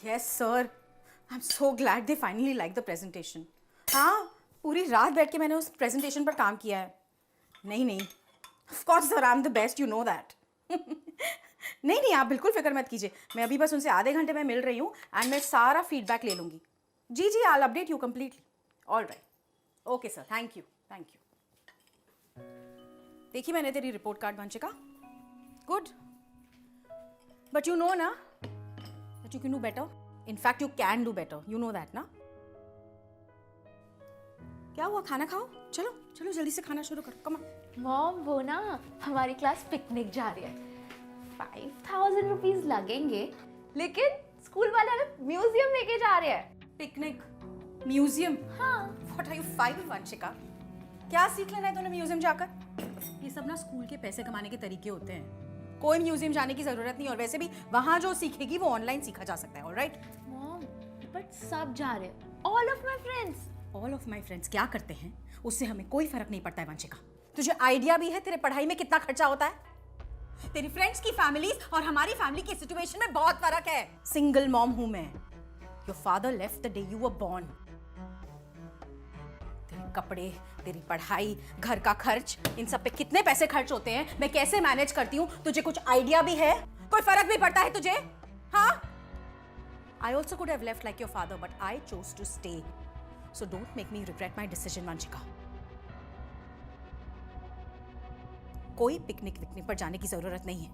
Yes, sir. I'm so glad they finally liked the presentation. हाँ, पूरी रात बैठ के मैंने उस presentation पर काम किया है. नहीं नहीं. Of course, sir, I'm the best. You know that. नहीं नहीं, आप बिल्कुल फिक्र मत कीजिए. मैं अभी बस उनसे आधे घंटे में मिल रही हूँ and मैं सारा feedback ले लूँगी. जी जी, I'll update you completely. All right. Okay, sir. Thank you. Thank you. देखी मैंने तेरी report card Vanshika. Good. But you know ना that you can do better. In fact, you can do better. You know that, ना? क्या हुआ? खाना खाओ. चलो चलो जल्दी से खाना शुरू करो. Come on. मॉम वो ना हमारी क्लास पिकनिक जा रही है. 5,000 रुपीज लगेंगे, लेकिन स्कूल वाले हमें म्यूजियम लेके जा रहे हैं. Picnic, museum. हाँ. What are you 5 Vanshika? क्या सीख लेना है तूने म्यूजियम जाकर? ये सब ना स्कूल के पैसे कमाने के तरीके होते हैं. कोई म्यूजियम जाने की जरूरत नहीं, और वैसे भी वहां जो सीखेगी वो ऑनलाइन सीखा जा सकता है. ऑलराइट? मॉम बट सब जा रहे हैं. All of my friends. All of my friends क्या करते हैं उससे हमें कोई फर्क नहीं पड़ता है वंशिका. तुझे आइडिया भी है तेरे पढ़ाई में कितना खर्चा होता है? तेरी फ्रेंड्स की फैमिलीज और हमारी फैमिली की सिचुएशन में बहुत फर्क है. सिंगल मॉम हूं मैं. Your father left the day you were born. तेरे कपड़े, तेरी पढ़ाई, घर का खर्च, इन सब पे कितने पैसे खर्च होते हैं, मैं कैसे मैनेज करती हूँ, तुझे कुछ आइडिया भी है? कोई फर्क भी पड़ता है तुझे? हाँ? I also could have left like your father, but I chose to stay. So don't make me regret my decision, Vanshika. कोई पिकनिक विकनिक पर जाने की जरूरत नहीं है.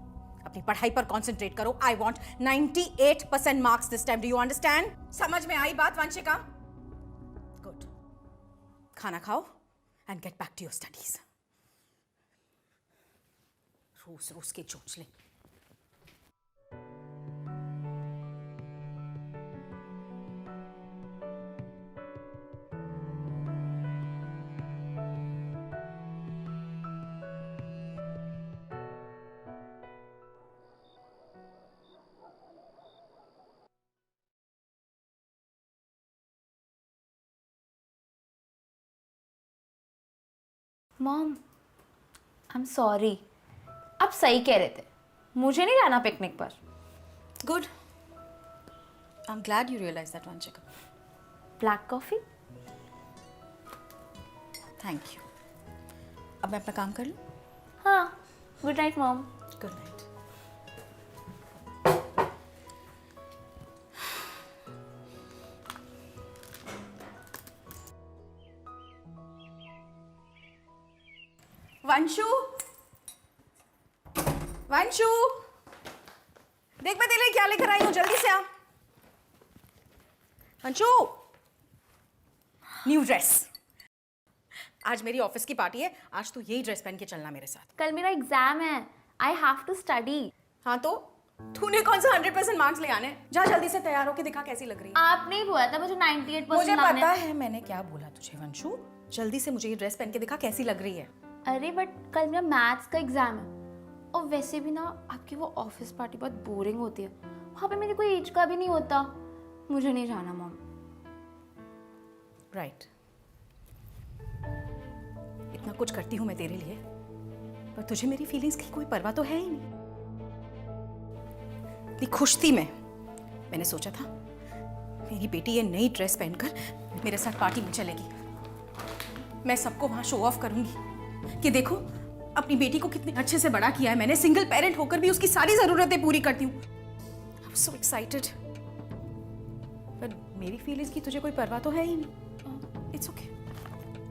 अपनी पढ़ाई पर कंसंट्रेट करो. I want 98% marks this time. Do you understand? समझ में आई बात वंशिका? Good. खाना खाओ and get back to your studies. रोज रोज के चोचले. Mom I am sorry. आप सही कह रहे थे, मुझे नहीं जाना पिकनिक पर. Good. I'm glad you realized that, Vanshika. Black coffee. Thank you. अब मैं अपना काम कर लूँ? हाँ. Good night mom. Good night. Vanshu, Vanshu, देख मैं तेरे लिए क्या लेकर आई हूँ, जल्दी से आ. Vanshu, new dress. आज मेरी ऑफिस की पार्टी है. आज तू यही ड्रेस पहन के चलना मेरे साथ. कल मेरा एग्जाम है. I have to study. हाँ तो तूने कौन सा 100% मार्क्स ले आने? जा जल्दी से तैयार होके दिखा कैसी लग रही है. आपने ही बोला था मुझे 98% मुझे लाने. पता है मैंने क्या बोला तुझे. वंशु, जल्दी से मुझे ये ड्रेस पहन के दिखा कैसी लग रही है. अरे बट कल मेरा मैथ्स का एग्जाम है, और वैसे भी ना आपकी वो ऑफिस पार्टी बहुत बोरिंग होती है. वहाँ पे मेरी कोई एज का भी नहीं होता. मुझे नहीं जाना मॉम. राइट. इतना कुछ करती हूँ मैं तेरे लिए, पर तुझे मेरी फीलिंग्स की कोई परवाह तो है ही नहीं. इतनी खुश थी मैंने सोचा था मेरी बेटी ये नई ड्रेस पहनकर मेरे साथ पार्टी में चलेगी. मैं सबको वहां शो ऑफ करूंगी कि देखो अपनी बेटी को कितने अच्छे से बड़ा किया है मैंने. सिंगल पेरेंट होकर भी उसकी सारी जरूरतें पूरी करती हूँ. I was so excited. पर मेरी फीलिंग्स की तुझे कोई परवाह तो है ही नहीं. It's okay.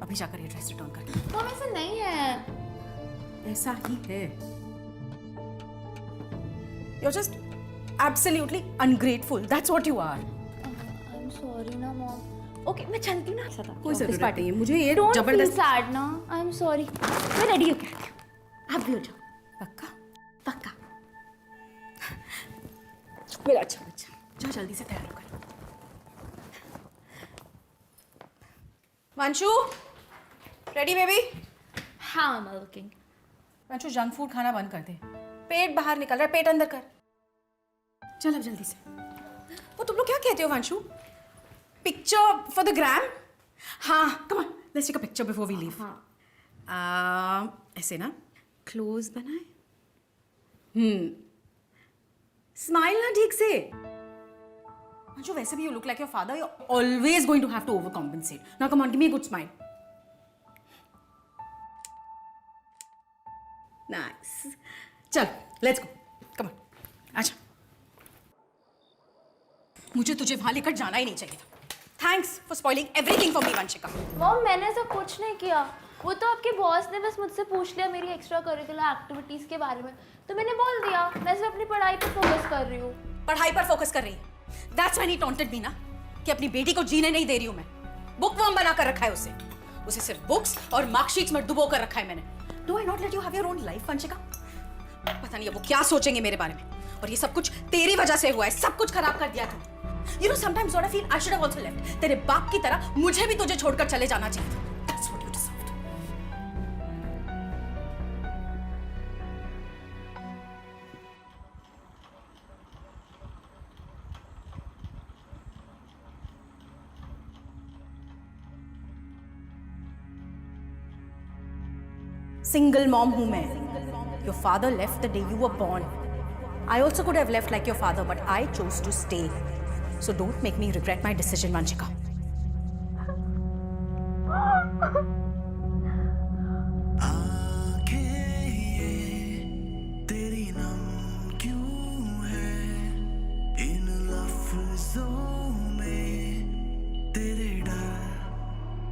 अभी जाकर ये ड्रेस रिटर्न कर. मॉम ऐसा नहीं है. ऐसा ही है. You are just absolutely ungrateful. That's what you are. I am sorry ना मॉम. ओके मैं चलती हूँ ना. कोई जरूरत नहीं है मुझे ये डोंट फील जबरदस्त. सैड ना. आई एम सॉरी. मैं रेडी हो गया. आप भी हो जाओ. पक्का? पक्का. मेरा अच्छा बच्चा. जा जल्दी से तैयार होकर. Vanshu, ready baby? हाँ मम्मा लुकिंग. वंशु, जंक फूड खाना बंद कर दे. पेट बाहर निकल रहा है, पेट अंदर कर. चल अब जल्दी से. वो तुम लोग क्या कहते हो Vanshu? Picture for the gram? हाँ, come on, let's take a picture before we leave. ऐसे ना क्लोज बनाए. स्माइल ना ठीक से. Anju, वैसे भी you look like your father. You're always going to have to overcompensate. Now come on, give me a good smile. Nice. चल, let's go. Come on. आजा. मुझे तुझे वहां लेकर जाना ही नहीं चाहिए था. Thanks for spoiling everything for me, Vanshika. Mom मैंने ऐसा कुछ नहीं किया, वो तो आपके बॉस ने बस मुझसे पूछ लिया मेरी एक्स्ट्रा करिकुलर एक्टिविटीज़ के बारे में, तो मैंने बोल दिया मैं सिर्फ अपनी पढ़ाई पर फोकस कर रही हूँ। पढ़ाई पर फोकस कर रही है। That's when he taunted me ना कि अपनी बेटी को जीने नहीं दे रही हूँ मैं। बुक वर्म बना कर रखा है उसे सिर्फ बुक्स और मार्कशीट्स में डुबो कर रखा है मैंने। Do I not let you have your own life, Vanshika? पता नहीं अब वो क्या सोचेंगे मेरे बारे में। और ये सब कुछ तेरी वजह से हुआ है, सब कुछ खराब कर दिया तूने। You know sometimes what I feel I should have also left. तेरे बाप की तरह मुझे भी तुझे छोड़कर चले जाना चाहिए था. That's what you deserved. Single mom हूँ मैं. Your father left the day you were born. I also could have left like your father, but I chose to stay. So don't make me regret my decision, Vanshika. तेरी नम क्यों है इन लफ्जों में तेरे डर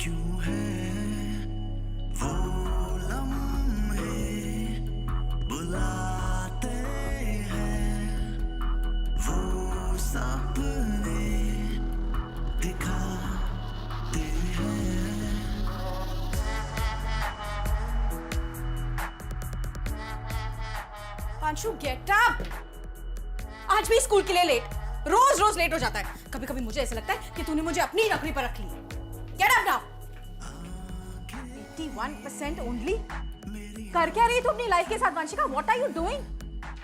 क्यों है वो लम्हे बुलाते हैं वो सपने दिखाते हैं Vanshu, get up! आज भी स्कूल के लिए लेट. रोज लेट हो जाता है. कभी कभी मुझे ऐसा लगता है कि तूने मुझे अपनी नौकरी पर रख ली है. Get up now! 81% only? कर क्या रही तू अपनी लाइफ के साथ, Vanshika? What are you doing?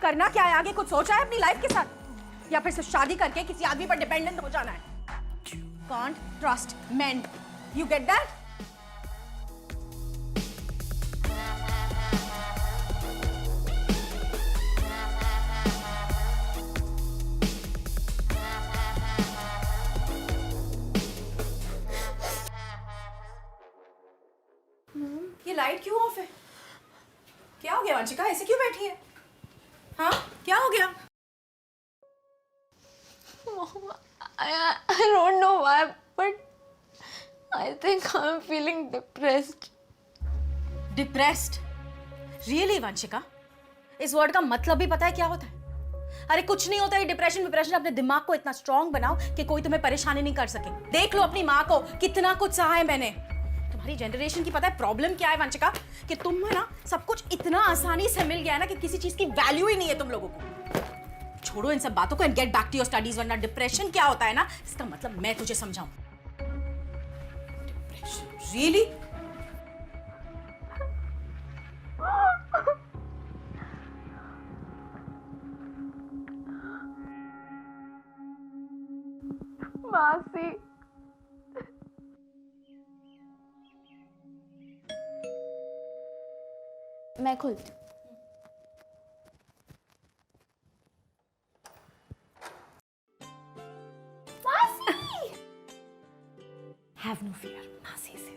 करना क्या है आगे? कुछ सोचा है अपनी लाइफ के साथ? या फिर सिर्फ शादी करके किसी आदमी पर डिपेंडेंट हो जाना है? Can't trust men. You get that? ये लाइट क्यों ऑफ है? क्या हो गया वंशिका? ऐसे क्यों बैठी है? हाँ, क्या हो गया? Mom, I don't know why, but I think I'm feeling depressed. Depressed? Really, Vanshika? इस वर्ड का मतलब भी पता है क्या होता है? अरे कुछ नहीं होता है डिप्रेशन विप्रेशन. अपने दिमाग को इतना स्ट्रांग बनाओ कि कोई तुम्हें परेशानी नहीं कर सके. देख लो अपनी माँ को, कितना कुछ सहा है मैंने. तुम्हारी जनरेशन की पता है प्रॉब्लम क्या है वंशिका? कि तुम्हें ना सब कुछ इतना आसानी से मिल गया है ना कि किसी चीज की वैल्यू ही नहीं है तुम लोगों को. छोड़ो इन सब बातों को and get back to your studies. वरना डिप्रेशन क्या होता है ना, इसका मतलब मैं तुझे समझाऊं. Depression really? मासी, मैं खुलती हूँ. Have no fear, मासी से.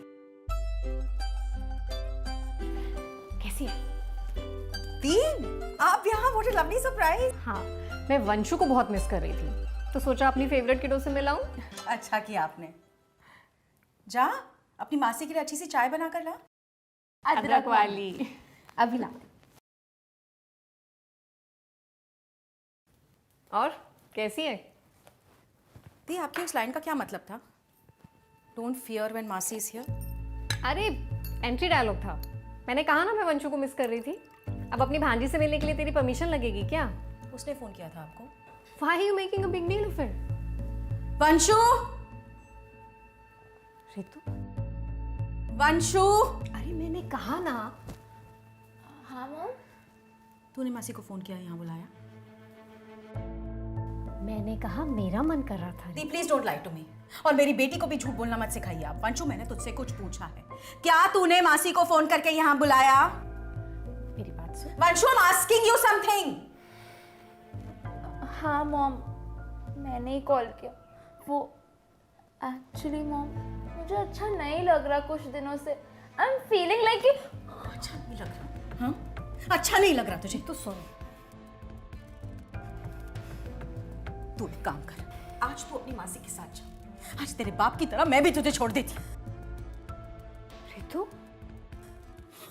कैसी है? तीन? आप यहाँ? What a lovely surprise. हाँ, मैं वंशु को बहुत मिस कर रही थी, तो सोचा अपनी फेवरेट किडो से मिलाऊं. अच्छा किया आपने. जा अपनी मासी के लिए अच्छी सी चाय बना कर ला. अदरक वाली. अभी ला. और कैसी है? दी, आपकी उस लाइन का क्या मतलब था? Don't fear when मासी is here. अरे एंट्री डायलॉग था. मैंने कहा ना मैं वंशु को मिस कर रही थी. अब अपनी भांजी से मिलने के लिए तेरी परमिशन लगेगी क्या? उसने फोन किया था आपको? Why are you making a big deal of it? Vanshu! Ritu, Vanshu! अरे मैंने कहा ना. हाँ मॉम. तूने मासी को फोन किया, यहाँ बुलाया? मैंने कहा मेरा मन कर रहा था. दी, please don't lie to me. और मेरी बेटी को भी झूठ बोलना मत सिखाइए आप. वंशु, मैंने तुझसे कुछ पूछा है. क्या तूने मासी को फोन करके यहाँ बुलाया? मेरी बात सुन. Vanshu, I'm asking you something. हाँ मॉम, मैंने ही कॉल किया. वो एक्चुअली मॉम मुझे अच्छा नहीं लग रहा कुछ दिनों से। आई एम फीलिंग लाइक अच्छा नहीं लग रहा? हाँ, अच्छा नहीं लग रहा तुझे? तो सुन, तू एक काम कर, आज तू अपनी मासी के साथ जा। आज तेरे बाप की तरह मैं भी तुझे छोड़ देती। रितु,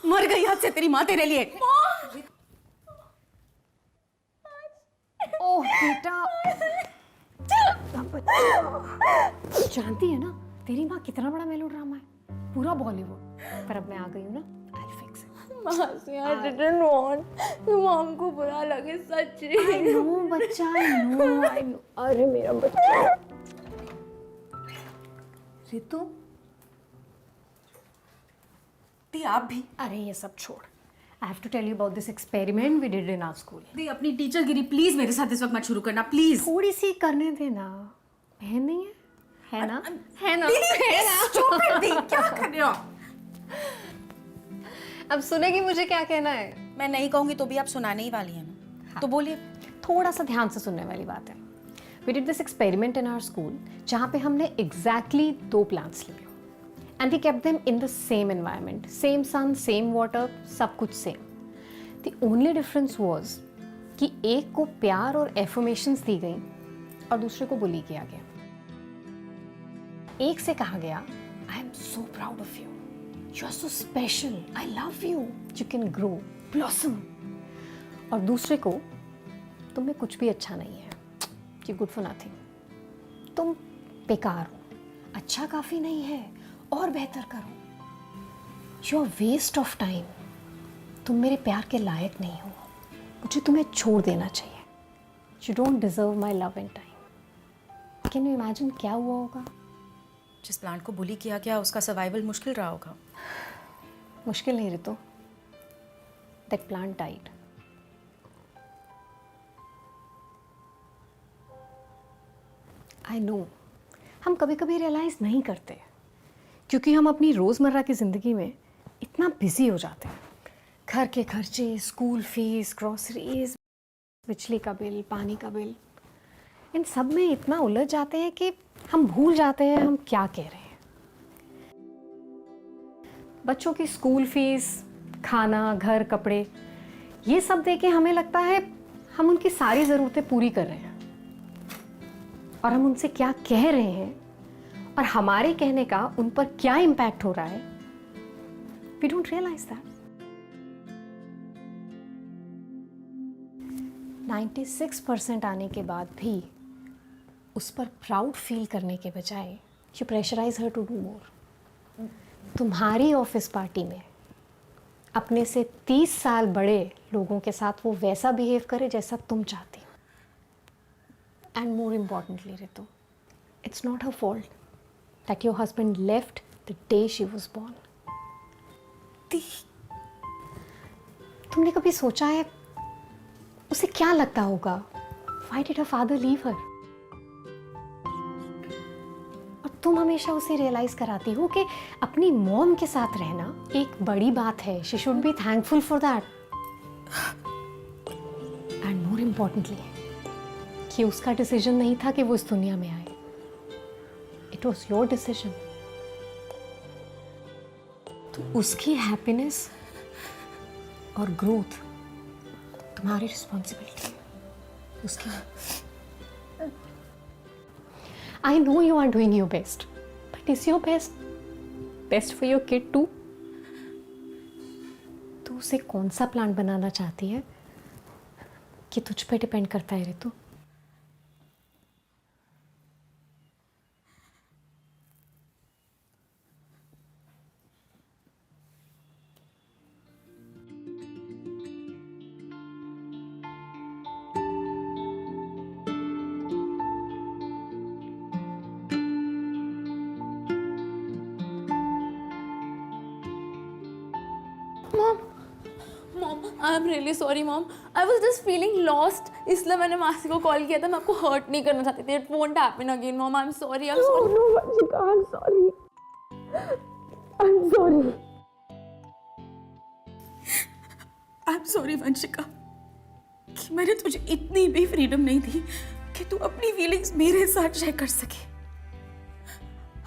मर गई आज से तेरी माँ तेरे लिए। ओह बेटा, जानती है ना तेरी माँ कितना बड़ा मेलोड्रामा है, पूरा बॉलीवुड। पर अब मैं आ गई हूँ ना, I'll fix it. मासी आई डिडंट वांट मॉम को बुरा लगे सच। I know बच्चा, I know. अरे मेरा बच्चा। रितु, दी आप भी। अरे ये सब छोड़। I have to tell you about this experiment we did in our school. दी अपनी टीचर गिरी प्लीज मेरे साथ इस वक्त मत शुरू करना प्लीज। थोड़ी सी करने देना, बहन नहीं है? है ना? है ना? Stupid दी, क्या कर रहे हो? अब सुनेगी मुझे क्या कहना है? मैं नहीं कहूंगी तो भी आप सुनाने ही वाली है ना, तो बोलिए। थोड़ा सा ध्यान से सुनने वाली बात है। We did this experiment in our school जहाँ पे हमने exactly 2 plants लिए and we kept them in the same environment, same sun, same water, सब कुछ same. The only difference was कि एक को प्यार और affirmations दी गई और दूसरे को बुली किया गया। एक से कहा गया I am so proud of you, you are so special, I love you, you can grow, blossom. और दूसरे को तुम में कुछ भी अच्छा नहीं है, you good for nothing, तुम बेकार हो, अच्छा काफ़ी नहीं है, और बेहतर करो, you are waste of time, तुम मेरे प्यार के लायक नहीं हो, मुझे तुम्हें छोड़ देना चाहिए, you don't deserve my love and time. Can you imagine क्या हुआ होगा? जिस प्लांट को बुली किया गया उसका सर्वाइवल मुश्किल रहा होगा। मुश्किल नहीं Ritu, that plant died. I know, हम कभी कभी रियलाइज नहीं करते क्योंकि हम अपनी रोज़मर्रा की ज़िंदगी में इतना बिजी हो जाते हैं। घर के खर्चे, स्कूल फीस, ग्रोसरीज, बिजली का बिल, पानी का बिल, इन सब में इतना उलझ जाते हैं कि हम भूल जाते हैं हम क्या कह रहे हैं। बच्चों की स्कूल फीस, खाना, घर, कपड़े, ये सब देके हमें लगता है हम उनकी सारी ज़रूरतें पूरी कर रहे हैं और हम उनसे क्या कह रहे हैं और हमारे कहने का उन पर क्या इम्पैक्ट हो रहा है, वी डोंट रियलाइज दैट। 96% आने के बाद भी उस पर प्राउड फील करने के बजाय you pressurise her to do more. तुम्हारी ऑफिस पार्टी में अपने से 30 साल बड़े लोगों के साथ वो वैसा बिहेव करे जैसा तुम चाहती हो। And more importantly Ritu, it's not her fault that your husband left the day she was born. तुमने कभी सोचा है उसे क्या लगता होगा? Why did her father leave her? और तुम हमेशा उसे रियलाइज कराती हो कि अपनी मॉम के साथ रहना एक बड़ी बात है, she should be thankful for that. And more importantly, कि उसका डिसीजन नहीं था कि वो इस दुनिया में आए. It was your decision. तो उसकी हैप्पीनेस और ग्रोथ तुम्हारी रिस्पॉन्सिबिलिटी है, उसकी। I know you are doing your best, but is your best for your kid too? तू उसे कौन सा प्लान बनाना चाहती है कि तुझ पे डिपेंड करता है Ritu. Mom I am really sorry mom, I was just feeling lost, इसलिए मैंने मासी को कॉल किया था। मैं आपको हर्ट नहीं करना चाहती थी। It won't happen again mom, I am sorry. I am sorry. No Vanshika, I am sorry, I am sorry. I am sorry Vanshika कि मैंने तुझे इतनी भी फ्रीडम नहीं दी कि तू अपनी फीलिंग्स मेरे साथ शेयर कर सके।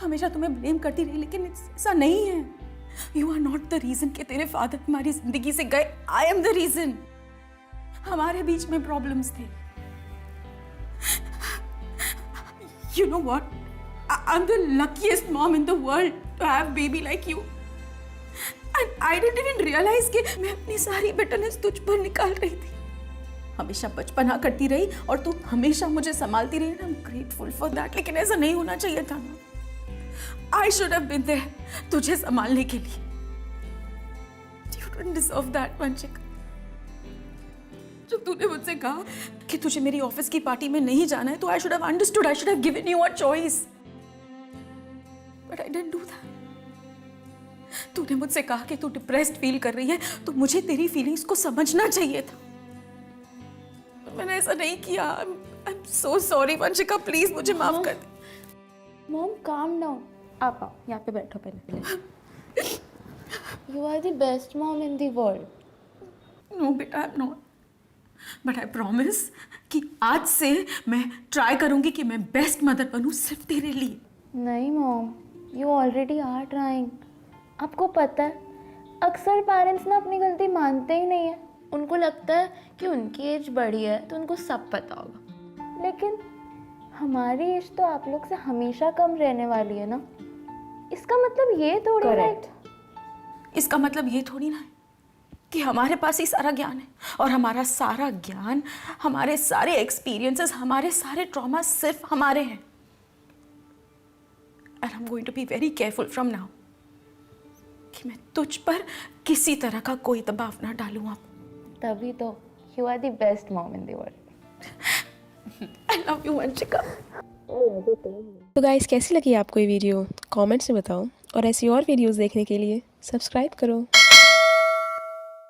हमेशा तुम्हें ब्लेम करती रही, लेकिन ऐसा नहीं है। You are not the reason कि तेरे फादर तुम्हारी जिंदगी से गए। I am the reason. हमारे बीच में प्रॉब्लम्स थे। You know what, I am the luckiest mom in the world to have baby like you. And I didn't even realize कि मैं अपनी सारी bitterness तुझ पर निकाल रही थी। हमेशा बचपना करती रही और तू हमेशा मुझे संभालती रही। I'm grateful for that, लेकिन ऐसा नहीं होना चाहिए था ना। I should have been there तुझे संभालने के लिए। You don't deserve that, Vanshika. जब तूने मुझसे कहा कि तुझे मेरी ऑफिस की पार्टी में नहीं जाना है, तो I should have understood, I should have given you a choice. But I didn't do that. तूने मुझसे कहा कि तू डिप्रेस्ड फील कर रही है, तो मुझे तेरी फीलिंग्स को समझना चाहिए था। मैंने ऐसा नहीं किया। I'm so sorry, Vanshika, please मुझे माफ कर दे। मॉम काम डाउन, आप आओ यहाँ पे बैठो पहले। You are the best mom in the world. No बेटा, I am not, but I promise कि आज से मैं ट्राई करूंगी कि मैं बेस्ट मदर बनूं सिर्फ तेरे लिए। नहीं mom, you already are trying. आपको पता है अक्सर पेरेंट्स ना अपनी गलती मानते ही नहीं है। उनको लगता है कि उनकी एज बड़ी है तो उनको सब पता होगा, लेकिन हमारी एज तो आप लोग से हमेशा कम रहने वाली है ना। इसका मतलब ये थोड़ी ना है। इसका मतलब ये थोड़ी ना है कि हमारे पास ही सारा ज्ञान है, और हमारा सारा ज्ञान, हमारे सारे एक्सपीरियंसेस, हमारे सारे ट्रॉमा सिर्फ हमारे हैं। And I'm going to be very careful from now कि मैं तुझ पर किसी तरह का कोई दबाव ना डालूं अब। तभी तो you are the best mom in the world. I love you, Vanshika. तो गाइस, कैसी लगी आपको ये वीडियो? कमेंट्स में बताओ, और ऐसी और वीडियोस देखने के लिए सब्सक्राइब करो।